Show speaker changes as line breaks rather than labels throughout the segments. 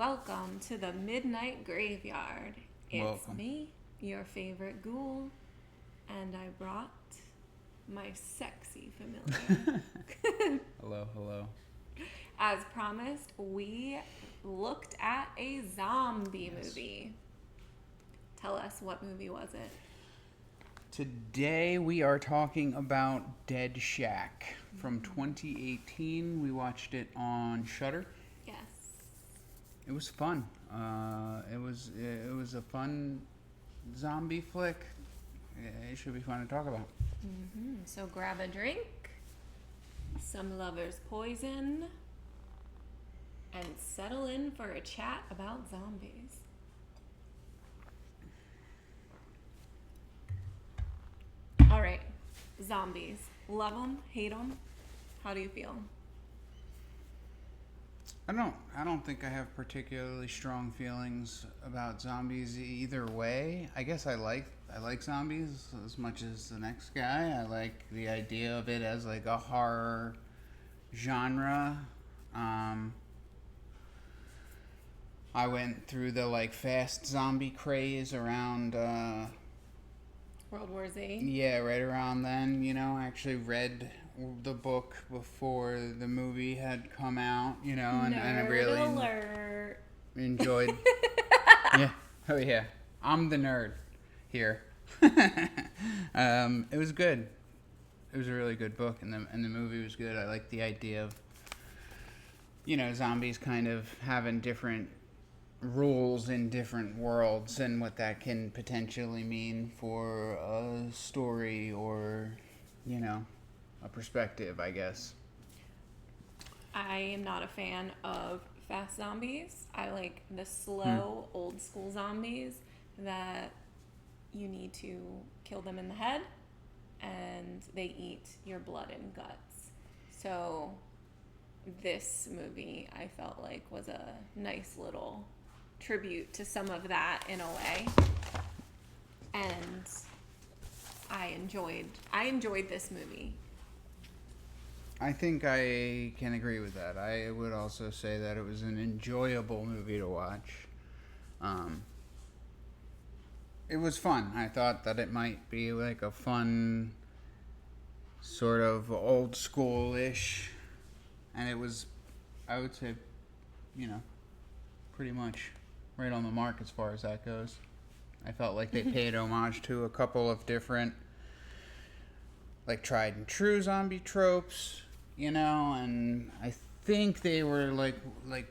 welcome to the Midnight Graveyard. It's
Welcome.
me, your favorite ghoul, and I brought my sexy familiar.
Hello, hello.
As promised, we looked at a zombie movie. Tell us, what movie was it?
Today we are talking about Dead Shack from 2018. We watched it on Shudder.
Yes.
It was fun. It was a fun zombie flick. It should be fun to talk about.
So grab a drink, some lover's poison, and settle in for a chat about zombies. All right, zombies. Love them, hate them. How do you feel?
I don't think I have particularly strong feelings about zombies either way. I guess I like zombies as much as the next guy. I like the idea of it as like a horror genre. I went through the like fast zombie craze around
World War Z?
yeah, right around then, I actually read the book before the movie had come out, and I really
alert.
enjoyed. Yeah. Oh yeah. I'm the nerd here. It was good. It was a really good book, and the movie was good. I like the idea of zombies kind of having different rules in different worlds and what that can potentially mean for a story or a perspective, I guess.
I am not a fan of fast zombies. I like the slow, old school zombies that you need to kill them in the head and they eat your blood and guts. So this movie, I felt like, was a nice little tribute to some of that in a way. And I enjoyed this movie.
I think I can agree with that. I would also say that it was an enjoyable movie to watch. It was fun. I thought that it might be like a fun, sort of old school-ish, and it was, I would say, pretty much right on the mark as far as that goes. I felt like they paid homage to a couple of different, like, tried and true zombie tropes, and I think they were like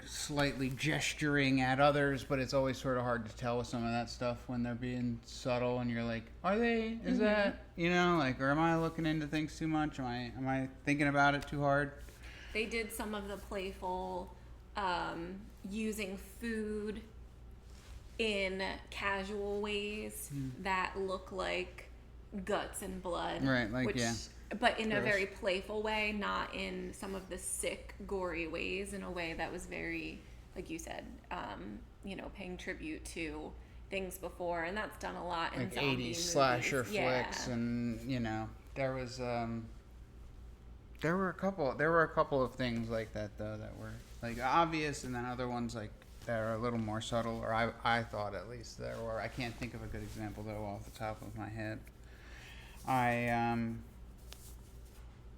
slightly gesturing at others, but it's always sort of hard to tell with some of that stuff when they're being subtle, and you're like, are they? Is that, or am I looking into things too much? Am I thinking about it too hard?
They did some of the playful using food in casual ways that look like guts and blood.
Right,
But in a
Gross.
very playful way, not in some of the sick, gory ways, in a way that was very, like you said, paying tribute to things before, and that's done a lot in
like
zombie
80s
movies.
slasher
Yeah.
flicks, and there was there were a couple of things like that though that were like obvious, and then other ones like that are a little more subtle, or I thought at least there were. I can't think of a good example though off the top of my head. I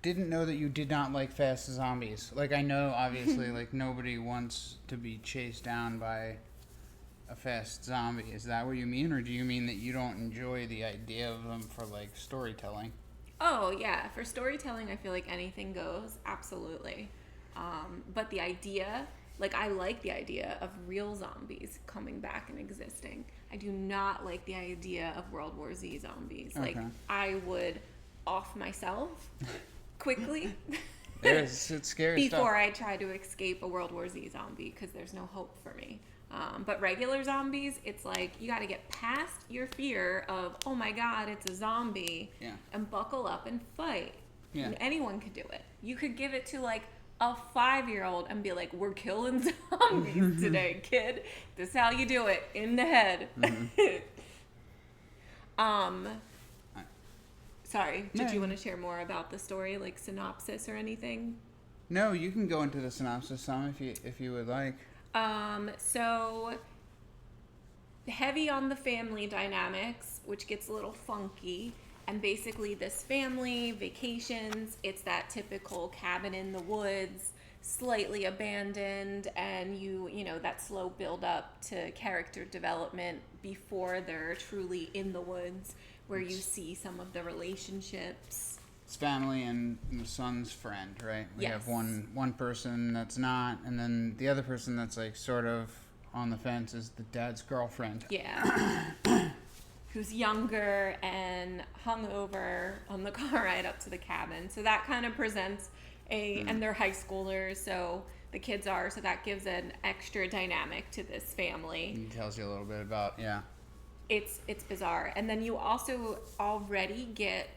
didn't know that you did not like fast zombies. Like, I know obviously like nobody wants to be chased down by a fast zombie. Is that what you mean, or do you mean that you don't enjoy the idea of them for like storytelling?
Oh, yeah. For storytelling, I feel like anything goes. Absolutely. But the idea, I like the idea of real zombies coming back and existing. I do not like the idea of World War Z zombies.
Okay.
I would off myself quickly
It's scary stuff.
before I try to escape a World War Z zombie, because there's no hope for me. But regular zombies, it's like you got to get past your fear of, oh my god, it's a zombie, and buckle up and fight.
Yeah.
And anyone could do it. You could give it to like a 5-year-old and be like, we're killing zombies today, kid. This is how you do it, in the head. Sorry, did you want to share more about the story, like synopsis or anything?
No, you can go into the synopsis some if you would like.
So heavy on the family dynamics, which gets a little funky. And basically, this family vacations. It's that typical cabin in the woods, slightly abandoned, and you know, that slow build up to character development before they're truly in the woods, where you see some of the relationships.
It's family and the son's friend, right? We
Yes.
have one person that's not, and then the other person that's like sort of on the fence is the dad's girlfriend.
Yeah. Who's younger and hungover on the car ride up to the cabin. So that kind of presents and they're high schoolers, so the kids are, so that gives an extra dynamic to this family.
He tells you a little bit about, yeah.
It's bizarre. And then you also already get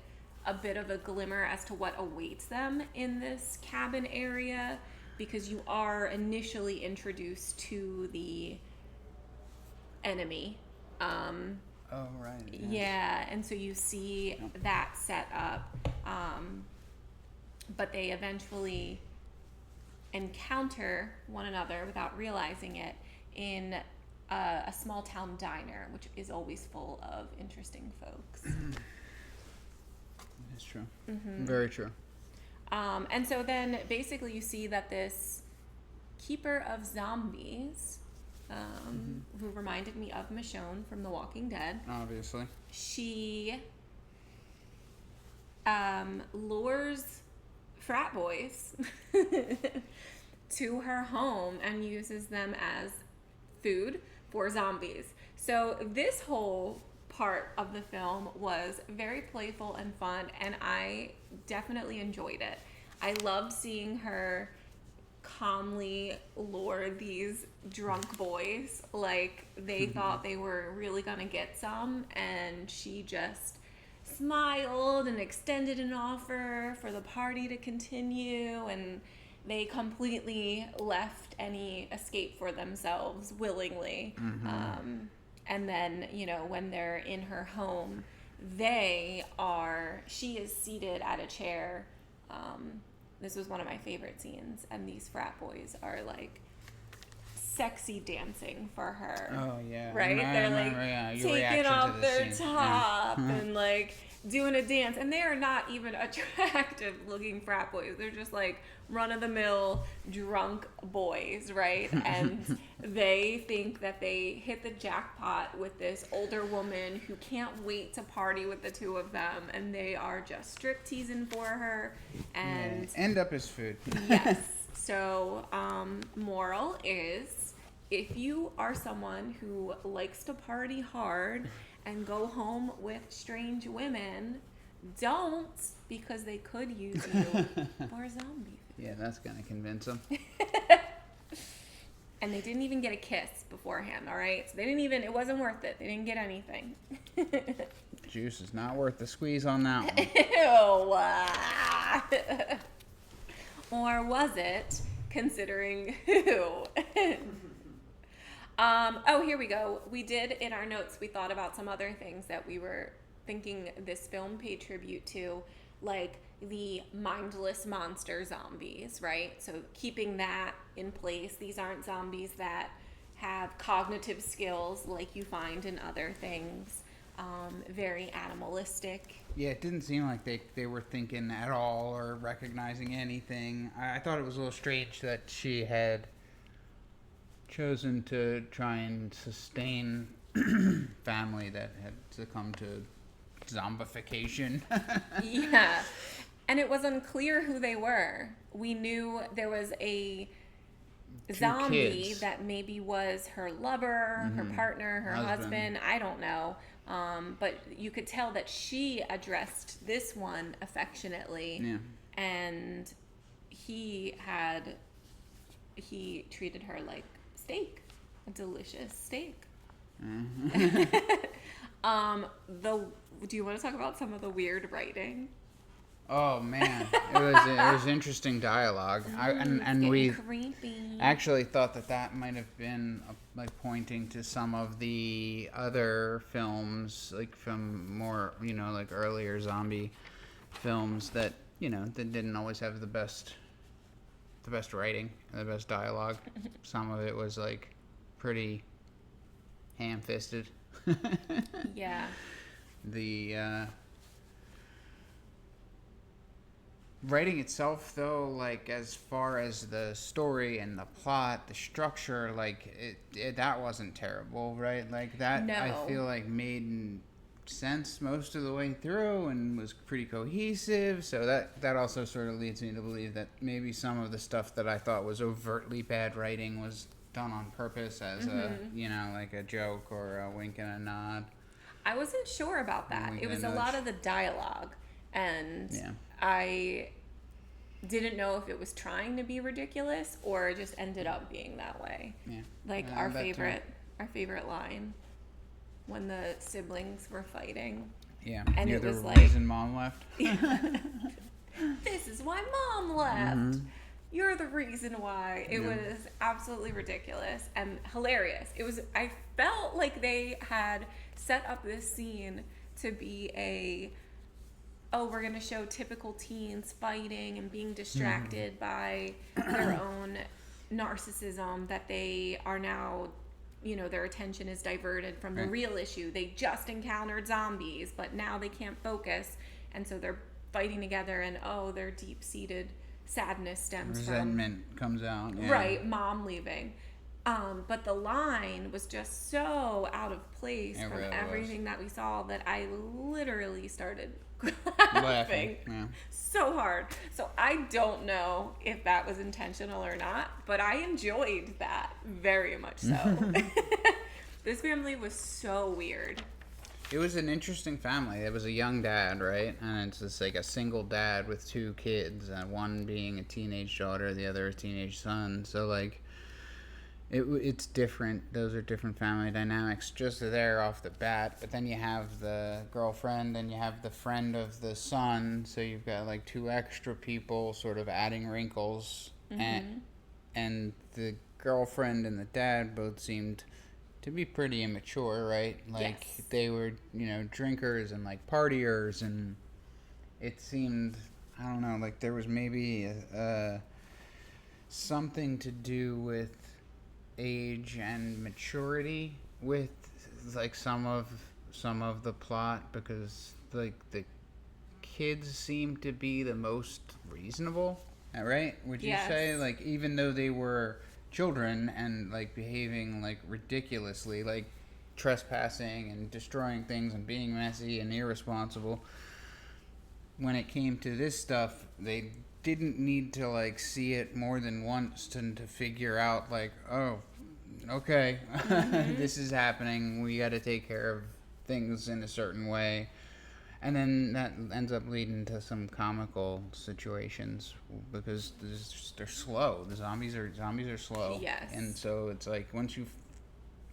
a bit of a glimmer as to what awaits them in this cabin area, because you are initially introduced to the enemy.
Oh, right.
Yeah, and so you see that set up. But they eventually encounter one another without realizing it in a small town diner, which is always full of interesting folks.
It's true. Very true.
And so then basically you see that this keeper of zombies, who reminded me of Michonne from The Walking Dead,
Obviously.
she lures frat boys to her home and uses them as food for zombies. So this whole part of the film was very playful and fun, and I definitely enjoyed it. I loved seeing her calmly lure these drunk boys like they thought they were really gonna get some, and she just smiled and extended an offer for the party to continue, and they completely left any escape for themselves willingly. And then, you know, when they're in her home, she is seated at a chair. This was one of my favorite scenes, and these frat boys are like sexy dancing for her.
Oh, yeah.
Right? They're like
your
taking
reaction
off
to
their
this scene.
top and like doing a dance, and they are not even attractive looking frat boys. They're just like run-of-the-mill drunk boys, right? And they think that they hit the jackpot with this older woman who can't wait to party with the two of them, and they are just strip teasing for her. And
end up as food.
yes. So, moral is, if you are someone who likes to party hard and go home with strange women, don't, because they could use you for zombie food.
Yeah, that's gonna convince them.
And they didn't even get a kiss beforehand, all right? So it wasn't worth it. They didn't get anything.
Juice is not worth the squeeze on that one.
Ew. Or was it, considering who? Oh, here we go. We did, in our notes, we thought about some other things that we were thinking this film paid tribute to, like the mindless monster zombies, right? So keeping that in place. These aren't zombies that have cognitive skills like you find in other things. Very animalistic.
Yeah, it didn't seem like they were thinking at all or recognizing anything. I thought it was a little strange that she had chosen to try and sustain family that had succumbed to zombification.
Yeah. And it was unclear who they were. We knew there was a zombie
kids.
that maybe was her lover, her partner, her husband. I don't know. But you could tell that she addressed this one affectionately.
Yeah.
And he treated her like steak, a delicious steak. Do you want to talk about some of the weird writing?
Oh man, it was interesting dialogue. And we
creepy.
actually thought that might have been like pointing to some of the other films, like from more, like earlier zombie films that that didn't always have the best the best writing and the best dialogue. Some of it was like pretty ham-fisted.
Yeah.
The writing itself, though, like as far as the story and the plot, the structure, like it that wasn't terrible, right? Like that,
No.
I feel like made sense most of the way through and was pretty cohesive. So that also sort of leads me to believe that maybe some of the stuff that I thought was overtly bad writing was done on purpose as a, you know, like a joke or a wink and a nod.
I wasn't sure about that.
Wink
It
and
was
a
a
nudge.
lot of the dialogue, and
Yeah.
I didn't know if it was trying to be ridiculous or just ended up being that way.
Yeah.
Like
That too.
our favorite line when the siblings were fighting.
Yeah.
And
You're
it
the
was like-
reason Mom left.
This is why Mom left.
Mhm.
You're the reason why. It
Yeah.
was absolutely ridiculous and hilarious. I felt like they had set up this scene to be we're going to show typical teens fighting and being distracted by their own narcissism, that they are now, you know, their attention is diverted from the
Right.
real issue. They just encountered zombies, but now they can't focus. And so they're fighting together, and their deep-seated sadness stems from
Resentment comes out. Yeah.
right, Mom leaving. But the line was just so out of place
It
from
really
everything that we saw that I literally started
Laughing.
laughing
Yeah.
so hard. So I don't know if that was intentional or not, but I enjoyed that very much so. This family was so weird.
It was an interesting family. It was a young dad, right? And it's just like a single dad with two kids, and one being a teenage daughter, the other a teenage son. So like, it's different. Those are different family dynamics just there off the bat. But then you have the girlfriend and you have the friend of the son. So you've got like two extra people sort of adding wrinkles. And the girlfriend and the dad both seemed to be pretty immature, right? Like
Yes.
they were, you know, drinkers and like partiers, and it seemed, I don't know, like there was maybe something to do with age and maturity with like some of the plot, because like the kids seemed to be the most reasonable, right? Would you
Yes.
say, like, even though they were children and like behaving like ridiculously, like trespassing and destroying things and being messy and irresponsible, when it came to this stuff, they didn't need to like see it more than once to figure out like, oh, okay, this is happening, we got to take care of things in a certain way. And then that ends up leading to some comical situations because they're slow. The zombies are slow.
Yes.
And so it's like once you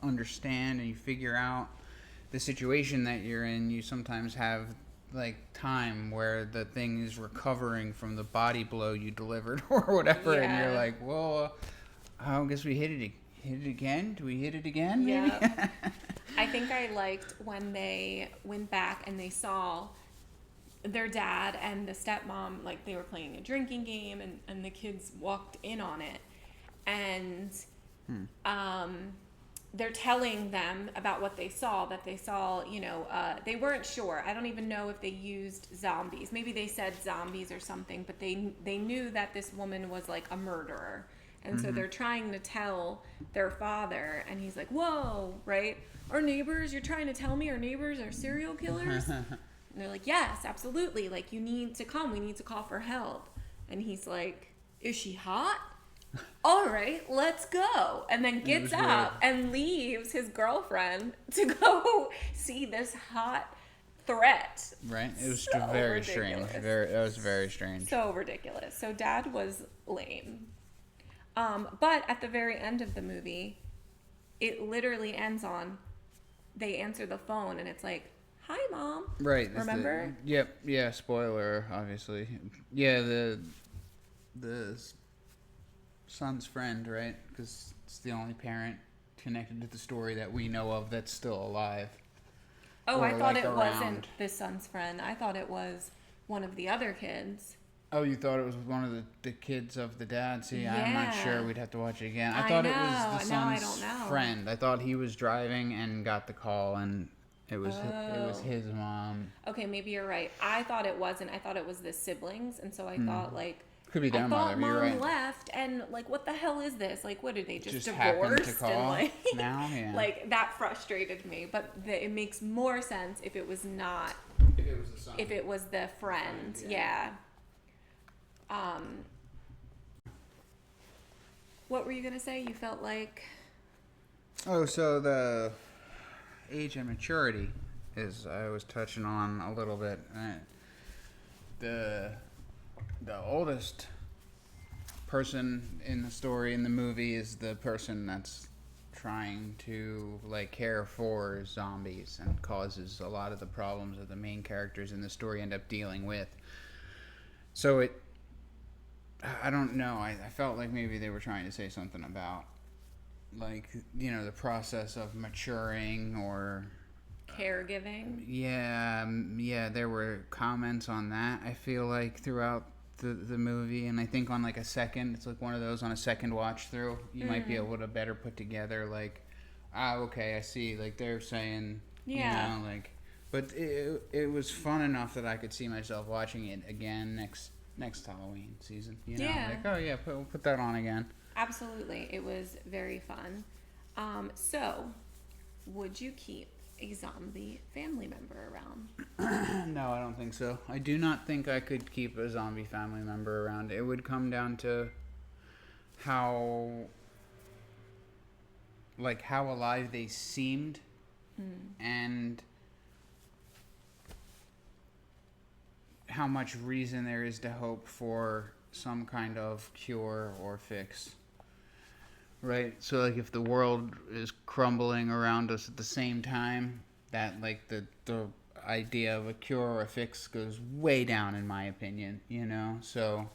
understand and you figure out the situation that you're in, you sometimes have like time where the thing is recovering from the body blow you delivered or whatever, and you're
Yeah.
like, well, I guess we hit it again. Do we hit it again? Maybe?
Yeah. I think I liked when they went back and they saw their dad and the stepmom, like they were playing a drinking game, and the kids walked in on it, and they're telling them about what they saw, that they saw, you know, they weren't sure. I don't even know if they used zombies. Maybe they said zombies or something, but they knew that this woman was like a murderer. And so they're trying to tell their father, and he's like, whoa, right? Our neighbors, you're trying to tell me our neighbors are serial killers? And they're like, yes, absolutely. Like, you need to come. We need to call for help. And he's like, is she hot? All right, let's go. And then gets
was
up and leaves his girlfriend to go see this hot threat.
Right? It was
So
very strange.
ridiculous.
That was very strange.
So ridiculous. So dad was lame. But at the very end of the movie, it literally ends on, they answer the phone and it's like, hi, Mom.
Right. it's
Remember?
Yep. Yeah. Spoiler, obviously. Yeah. The son's friend, right? Because it's the only parent connected to the story that we know of that's still alive.
Oh,
Or,
I thought
like,
it
around.
wasn't the son's friend. I thought it was one of the other kids.
Oh, you thought it was one of the kids of the dad? See, I'm not sure.
Yeah.
We'd have to watch it again. I
I
thought it was the
know. Now I
son's
don't know.
friend. I thought he was driving and got the call, and it was
Oh.
his mom.
Okay, maybe you're right. I thought it wasn't. I thought it was the siblings, and so I thought like
Could be
I
their
thought
mother. But you're
mom
right.
left, and like, what the hell is this? Like, what did they just
happened
divorced?
to
And
call
like,
now. Yeah.
like that frustrated me. But it makes more sense if it was not.
if it was the son.
If it was the friend, yeah. What were you gonna say? You felt like.
Oh, so the age and maturity is I was touching on a little bit. The oldest person in the story in the movie is the person that's trying to like care for zombies and causes a lot of the problems that the main characters in the story end up dealing with. So I don't know. I felt like maybe they were trying to say something about, like, you know, the process of maturing or...
Caregiving.
Yeah, there were comments on that, I feel like, throughout the movie. And I think on, like, it's like one of those on a second watch through, you might be able to better put together, like, okay, I see. Like, they're saying,
Yeah.
you know, like... But it was fun enough that I could see myself watching it again next Halloween season. You know,
Yeah.
like, oh yeah, we'll put that on again.
Absolutely. It was very fun. So, would you keep a zombie family member around?
No, I don't think so. I do not think I could keep a zombie family member around. It would come down to how alive they seemed, and how much reason there is to hope for some kind of cure or fix. Right? So, like, if the world is crumbling around us at the same time, that, like, the idea of a cure or a fix goes way down, in my opinion, you know? So,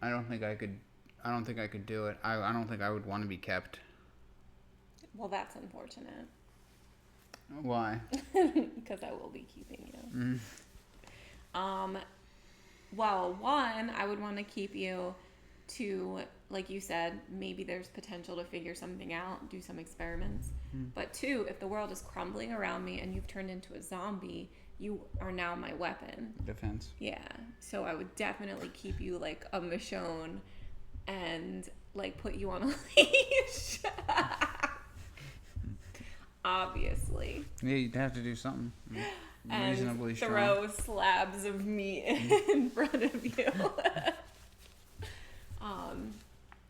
I don't think I could do it. I don't think I would want to be kept.
Well, that's unfortunate.
Why?
Because I will be keeping you. Well, one, I would want to keep you to, like you said, maybe there's potential to figure something out, do some experiments. But two, if the world is crumbling around me and you've turned into a zombie, you are now my weapon.
Defense.
Yeah. So I would definitely keep you like a Michonne and like put you on a leash. Obviously.
Yeah, you'd have to do something reasonably
And
strong.
throw slabs of meat in front of you.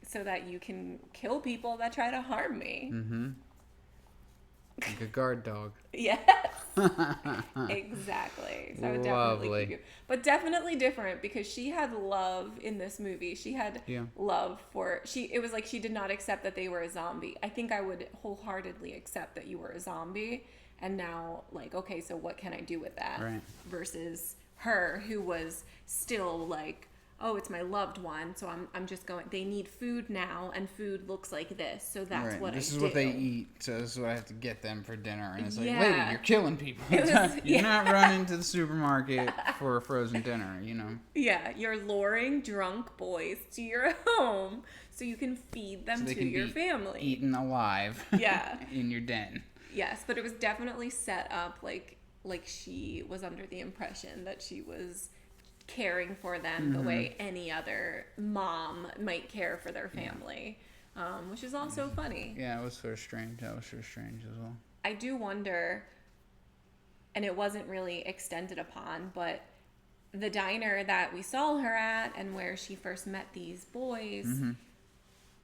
So that you can kill people that try to harm me.
Mm-hmm. Like a guard dog.
Yes. Exactly. So I would definitely
Lovely.
keep you. But definitely different because she had love in this movie. She had love for it was like she did not accept that they were a zombie. I think I would wholeheartedly accept that you were a zombie and now like, okay, so what can I do with that?
Right.
Versus her who was still like, oh, it's my loved one, so I'm just going. They need food now, and food looks like this, so that's
Right.
what
This
I
is
do.
what they eat, so this is what I have to get them for dinner. And it's like,
Yeah.
lady, you're killing people.
It was-
You're not running to the supermarket for a frozen dinner, you know?
Yeah, you're luring drunk boys to your home so you can feed them
So they
to
can
your
be
family.
eaten alive.
Yeah.
In your den.
Yes, but it was definitely set up like she was under the impression that she was caring for them the way any other mom might care for their family, which is also funny.
Yeah, it was sort of strange. That was sort of strange as well.
I do wonder, and it wasn't really extended upon, but the diner that we saw her at and where she first met these boys,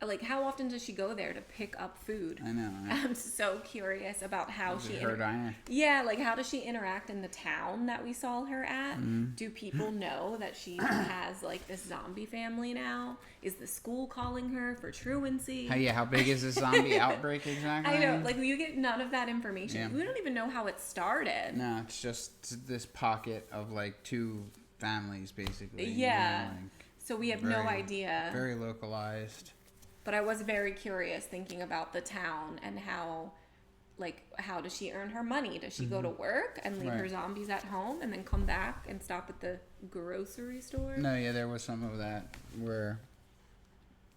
like how often does she go there to pick up food?
I know. Right?
I'm so curious about how
Was
she
it her diner?
Yeah, like how does she interact in the town that we saw her at? Do people know that she has like this zombie family now? Is the school calling her for truancy?
How big is this zombie outbreak exactly?
I know, like you get none of that information.
Yeah.
We don't even know how it started.
No, it's just this pocket of like two families basically.
Yeah.
You know, like,
So we have no
very-
idea.
very localized.
But I was very curious thinking about the town and how like, how does she earn her money? Does she go to work and leave her
Right.
zombies at home and then come back and stop at the grocery store?
No, yeah, there was some of that where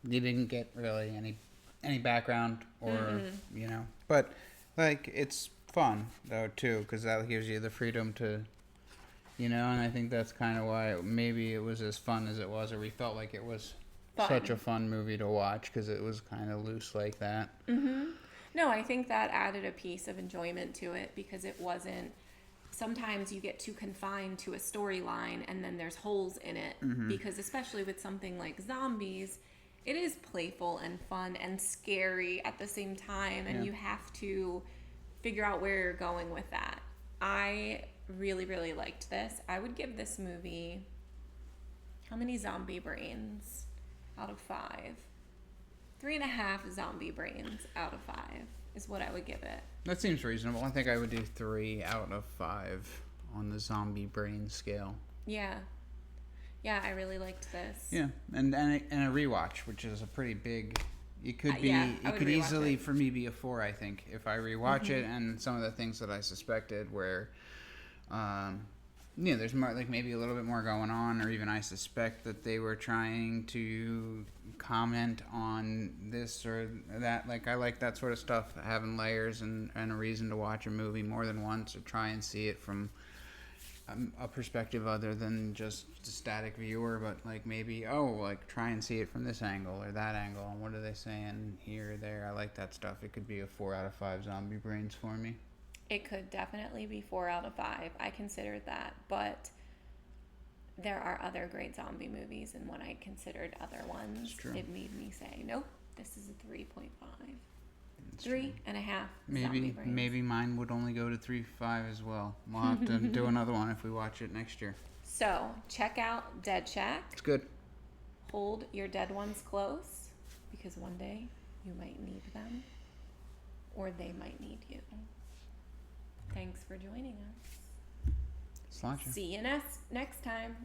you didn't get really any background or you know, but like it's fun though too because that gives you the freedom to, you know, and I think that's kind of why maybe it was as fun as it was, or we felt like it was
Fun.
such a fun movie to watch because it was kind of loose like that.
No, I think that added a piece of enjoyment to it because it wasn't. Sometimes you get too confined to a storyline and then there's holes in it because, especially with something like zombies, it is playful and fun and scary at the same time, and
Yeah.
you have to figure out where you're going with that. I really, really liked this. I would give this movie, how many zombie brains out of 5? 3.5 zombie brains out of 5 is what I would give it.
That seems reasonable. I think I would do 3 out of 5 on the zombie brain scale.
Yeah. Yeah, I really liked this.
Yeah, and a rewatch, which is a pretty big. It could be.
yeah, I
it
would
could
rewatch
easily
it.
for me be a 4. I think if I rewatch it, and some of the things that I suspected where, yeah, there's more like maybe a little bit more going on, or even I suspect that they were trying to comment on this or that. Like I like that sort of stuff, having layers and a reason to watch a movie more than once or try and see it from a perspective other than just a static viewer, but like maybe like try and see it from this angle or that angle, and what are they saying here or there. I like that stuff. It could be a 4 out of 5 zombie brains for me.
It could definitely be 4 out of 5. I considered that, but there are other great zombie movies, and when I considered other ones,
true.
it made me say, nope, this is a 3.5.
It's
3.5 zombie
maybe
brains.
maybe mine would only go to 3.5 as well. We'll have to do another one if we watch it next year.
So, check out Dead Shack.
It's good.
Hold your dead ones close, because one day you might need them, or they might need you. Thanks for joining us.
Sláinte.
See you next time.